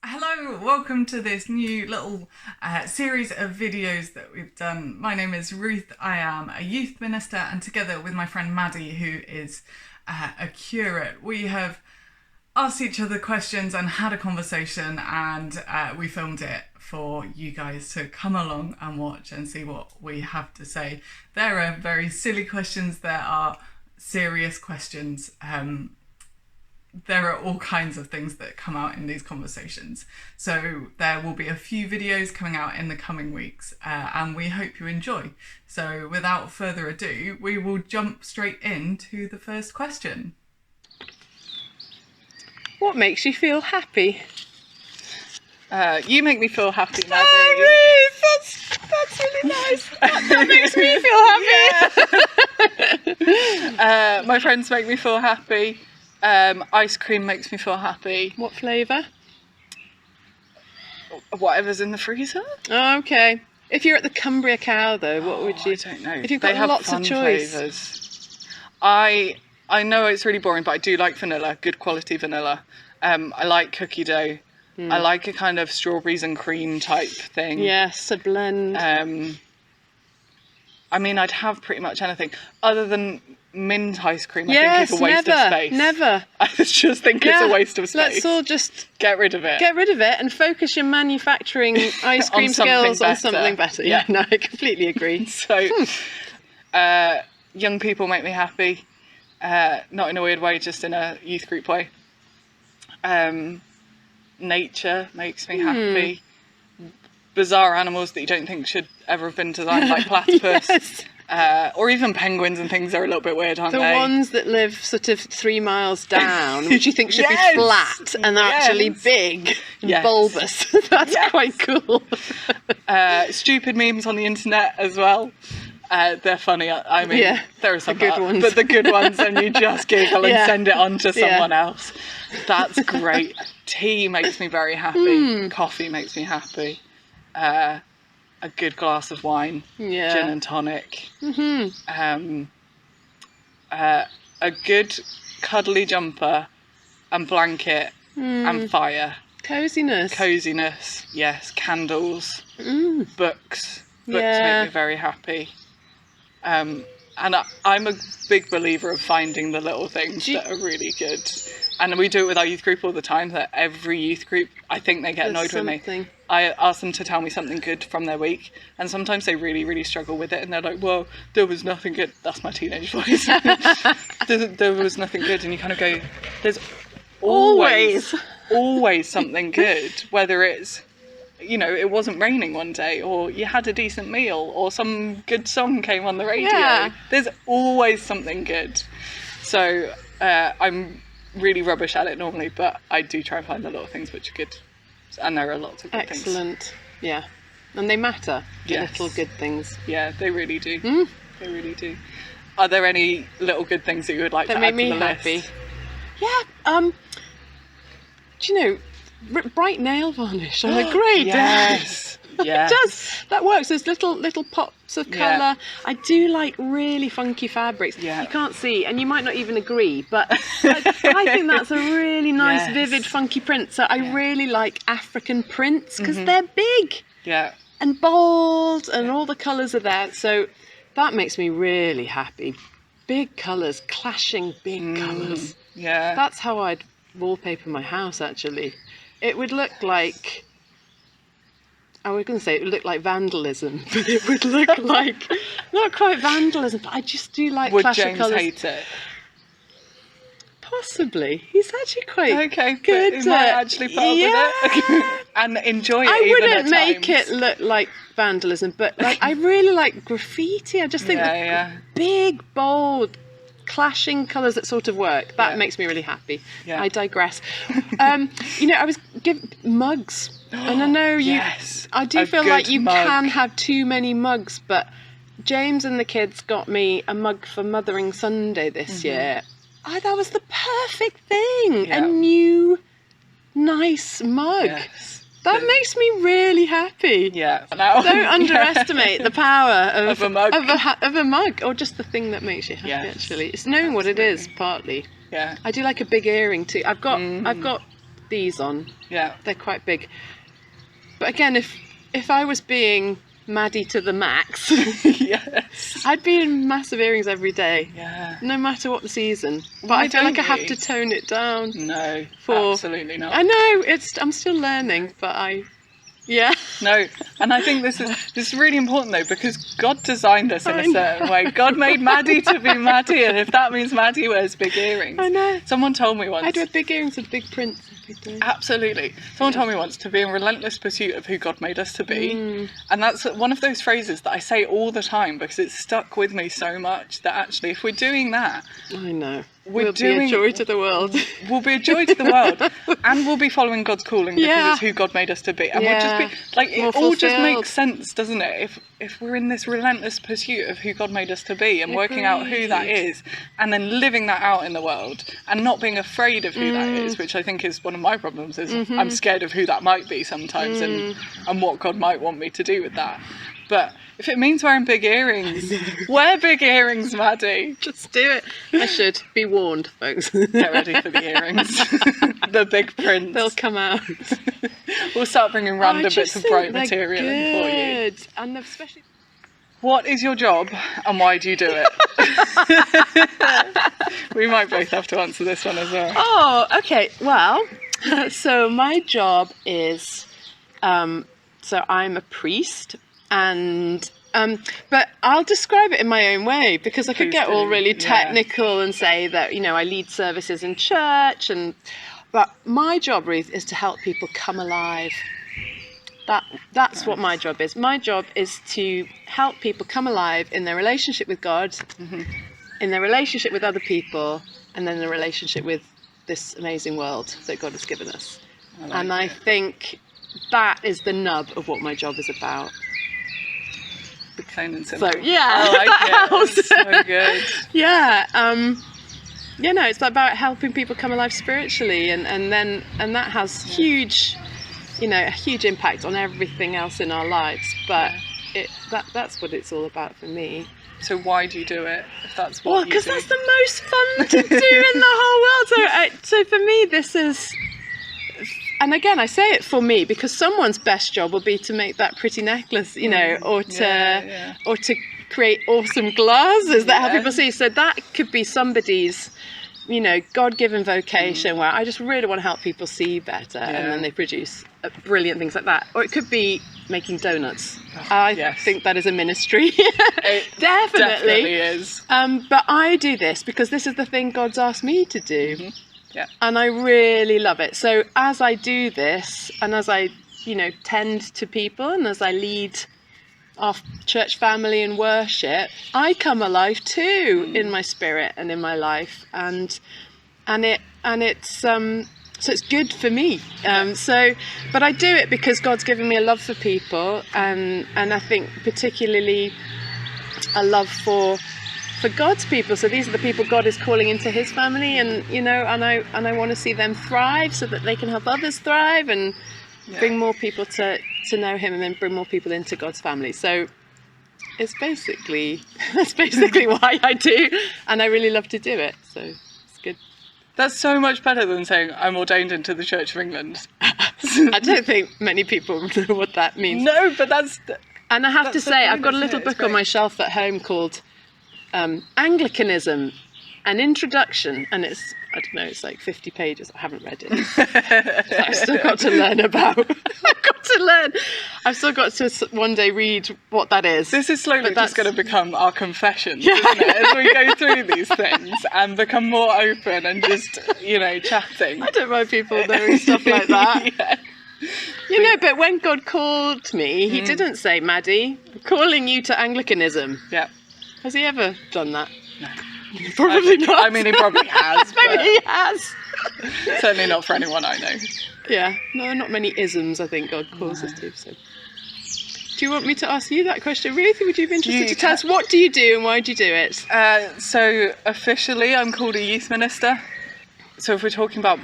Hello, welcome to this new little series of videos that we've done. My name is Ruth, I am a youth minister, and together with my friend Maddie, who is a curate, we have asked each other questions and had a conversation, and we filmed it for you guys to come along and watch and see what we have to say. There are very silly questions, there are serious questions, there are all kinds of things that come out in these conversations. So there will be a few videos coming out in the coming weeks, and we hope you enjoy. So without further ado, we will jump straight into the first question. What makes you feel happy? You make me feel happy, Maddie. Oh, Ruth, that's really nice. That makes me feel happy. My friends make me feel happy. Ice cream makes me feel happy. What flavour? Whatever's in the freezer. Oh, okay. If you're at the Cumbria Cow, though, what would you? I don't know. If you've got lots of choice. Flavours. I know it's really boring, but I do like vanilla, good quality vanilla. I like cookie dough. I like a kind of strawberries and cream type thing. Yes, a blend. I mean, I'd have pretty much anything other than mint ice cream. I think it's a waste of space. Never. I just think it's a waste of space. Let's all just get rid of it. Get rid of it and focus your manufacturing ice cream skills on something better. Yeah, no, I completely agree. So, young people make me happy. Not in a weird way, just in a youth group way. Nature makes me happy. Bizarre animals that you don't think should ever have been designed, like platypus. Yes. Or even penguins and things are a little bit weird, aren't they? The ones that live sort of 3 miles down, which you think should be flat, and they're actually big and bulbous. That's quite cool. Stupid memes on the internet as well. They're funny. I mean, there are some good ones, but the good ones, and you just giggle and send it on to someone else. That's great. Tea makes me very happy. Coffee makes me happy. A good glass of wine, gin and tonic. A good cuddly jumper and blanket and fire. Coziness, yes. Candles, books. Books make me very happy. And I'm a big believer of finding the little things that are really good. And we do it with our youth group all the time, that every youth group, I think they get annoyed with me. I ask them to tell me something good from their week, and sometimes they really, really struggle with it, and they're like, well, there was nothing good. That's my teenage voice. there was nothing good, and you kind of go, there's always something good, whether it's, you know, it wasn't raining one day, or you had a decent meal, or some good song came on the radio. Yeah. There's always something good. So I'm really rubbish at it normally, but I do try and find the little things which are good. And there are lots of good things. Excellent. Yeah. And they matter, the little good things. Yeah, they really do. They really do. Are there any little good things that you would like to add to the list? That make me happy? Yeah. Do you know, bright nail varnish on a grey day. Yeah. It does. That works. There's little pops of colour. I do like really funky fabrics. Yeah. You can't see, and you might not even agree, but I think that's a really nice, vivid, funky print. So I really like African prints because they're big. Yeah. And bold, and all the colours are there. So that makes me really happy. Big colours, clashing big colours. Yeah. That's how I'd wallpaper my house, actually. It would look like... I was going to say it would look like vandalism, but it would look like, not quite vandalism, but I just do like clash of colours. Would James hate it? Possibly. He's actually quite good. He might actually put up with it and enjoy it. I even wouldn't at make times. it look like vandalism, but like I really like graffiti. I just think big, bold, clashing colours that sort of work. That makes me really happy. I digress. You know, I was given mugs. And I know I do feel like you can have too many mugs, but James and the kids got me a mug for Mothering Sunday this year. Oh, that was the perfect thing. A new, nice mug. Yes. That makes me really happy. Yeah. Don't underestimate the power of a mug. Of a mug, or just the thing that makes you happy. Actually, it's knowing what it is. Partly. Yeah. I do like a big earring too. I've got these on. Yeah. They're quite big. But again, if I was being Maddie to the max, yes, I'd be in massive earrings every day. Yeah. No matter what the season. But I feel like I have to tone it down. No, absolutely not. I know, I'm still learning, but yeah. No, and I think this is really important though, because God designed us in a certain way. God made Maddie to be Maddie, and if that means Maddie wears big earrings. I know. Someone told me once. I'd wear big earrings with big prints every day. Absolutely. Someone told me once to be in relentless pursuit of who God made us to be. And that's one of those phrases that I say all the time because it's stuck with me so much that actually if we're doing that, I know. We'll be a joy to the world. We'll be a joy to the world, and we'll be following God's calling because it's who God made us to be. And we'll just be like, it all just makes sense, doesn't it? If we're in this relentless pursuit of who God made us to be and working out who that is, and then living that out in the world, and not being afraid of who that is, which I think is one of my problems. Is I'm scared of who that might be sometimes, and what God might want me to do with that. But if it means wearing big earrings, wear big earrings, Maddie. Just do it. I should. Be warned, folks. Get ready for the earrings. The big prints. They'll come out. We'll start bringing random bits of bright material in for you. And especially... What is your job and why do you do it? We might both have to answer this one as well. Oh, okay. Well, so my job is... so I'm a priest. And but I'll describe it in my own way because I could get all really technical and say that, you know, I lead services in church, but my job, Ruth, is to help people come alive. That's what my job is. My job is to help people come alive in their relationship with God, in their relationship with other people, and then the relationship with this amazing world that God has given us. I think that is the nub of what my job is about. Plain and simple. So yeah, I like it. That's so good. Yeah, you know, it's about helping people come alive spiritually, and that has huge, you know, a huge impact on everything else in our lives. But that's what it's all about for me. So why do you do it? If that's what because that's the most fun to do in the whole world. So for me, this is. And again, I say it for me because someone's best job will be to make that pretty necklace, you know, or to create awesome glasses that help people see. So that could be somebody's, you know, God-given vocation where I just really want to help people see better, and then they produce brilliant things like that. Or it could be making donuts. I think that is a ministry. It definitely is. But I do this because this is the thing God's asked me to do. Yeah. And I really love it. So as I do this, and as I, you know, tend to people, and as I lead our church family in worship, I come alive too in my spirit and in my life, and it's so it's good for me. But I do it because God's given me a love for people, and I think particularly a love for God's people. So these are the people God is calling into his family, and you know, and I want to see them thrive so that they can help others thrive and bring more people to know him, and then bring more people into God's family. So that's basically why I do, and I really love to do it. So it's good. That's so much better than saying I'm ordained into the Church of England. I don't think many people know what that means. No, but that's. And I have to say, I've got a little book on my shelf at home called Anglicanism, an introduction, and it's, I don't know, it's like 50 pages. I haven't read it. So I've still got to learn about. I've still got to one day read what that is. This is slowly just going to become our confession, isn't it? As we go through these things and become more open and just, you know, chatting. I don't mind people knowing stuff like that. You know, but when God called me, he didn't say, Maddie, I'm calling you to Anglicanism. Yeah. Has he ever done that? No. Probably not. I mean, he probably has. Maybe he has. Certainly not for anyone I know. Yeah, no, not many isms I think God calls us to. So, do you want me to ask you that question, Ruth? Would you be interested to tell us what do you do and why do you do it? So officially, I'm called a youth minister. So if we're talking about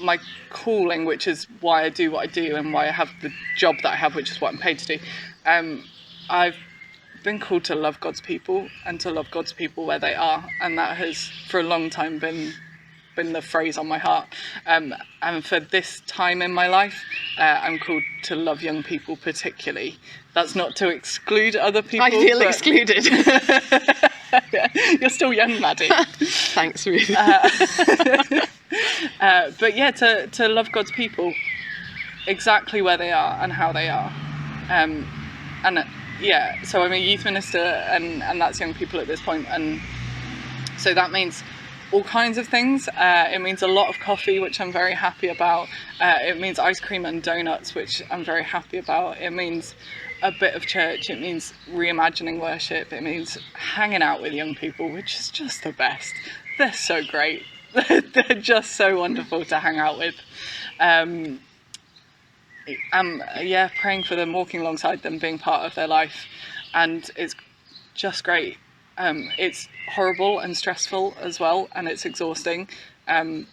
my calling, which is why I do what I do and why I have the job that I have, which is what I'm paid to do, I've been called to love God's people and to love God's people where they are, and that has for a long time been been the phrase on my heart. And for this time in my life, I'm called to love young people particularly. That's not to exclude other people. I feel excluded. You're still young, Maddie. Thanks, Ruth. But yeah, to love God's people exactly where they are and how they are. So I'm a youth minister, and that's young people at this point, and so that means all kinds of things. It means a lot of coffee, which I'm very happy about. It means ice cream and donuts, which I'm very happy about. It means a bit of church. It means reimagining worship. It means hanging out with young people, which is just the best. They're so great. They're just so wonderful to hang out with. Praying for them, walking alongside them, being part of their life, and it's just great. It's horrible and stressful as well, and it's exhausting,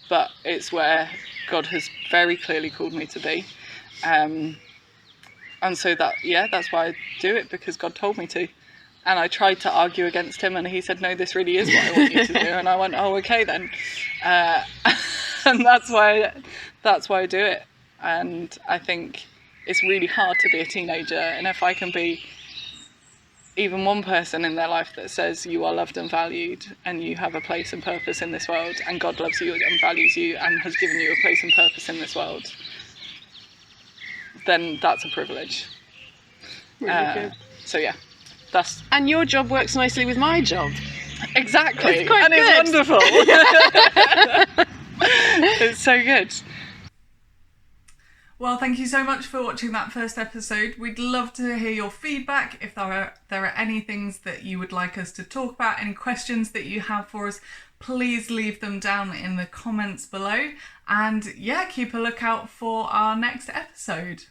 but it's where God has very clearly called me to be, and so that's why I do it, because God told me to. And I tried to argue against him, and he said, no, this really is what I want you to do. And I went, oh, okay then, and that's why I do it. And I think it's really hard to be a teenager, and if I can be even one person in their life that says you are loved and valued, and you have a place and purpose in this world, and God loves you and values you and has given you a place and purpose in this world, then that's a privilege. Really good. So yeah, and your job works nicely with my job. Exactly. It's quite good. It's wonderful. It's so good. Well, thank you so much for watching that first episode. We'd love to hear your feedback. If there are any things that you would like us to talk about, any questions that you have for us, please leave them down in the comments below. And yeah, keep a lookout for our next episode.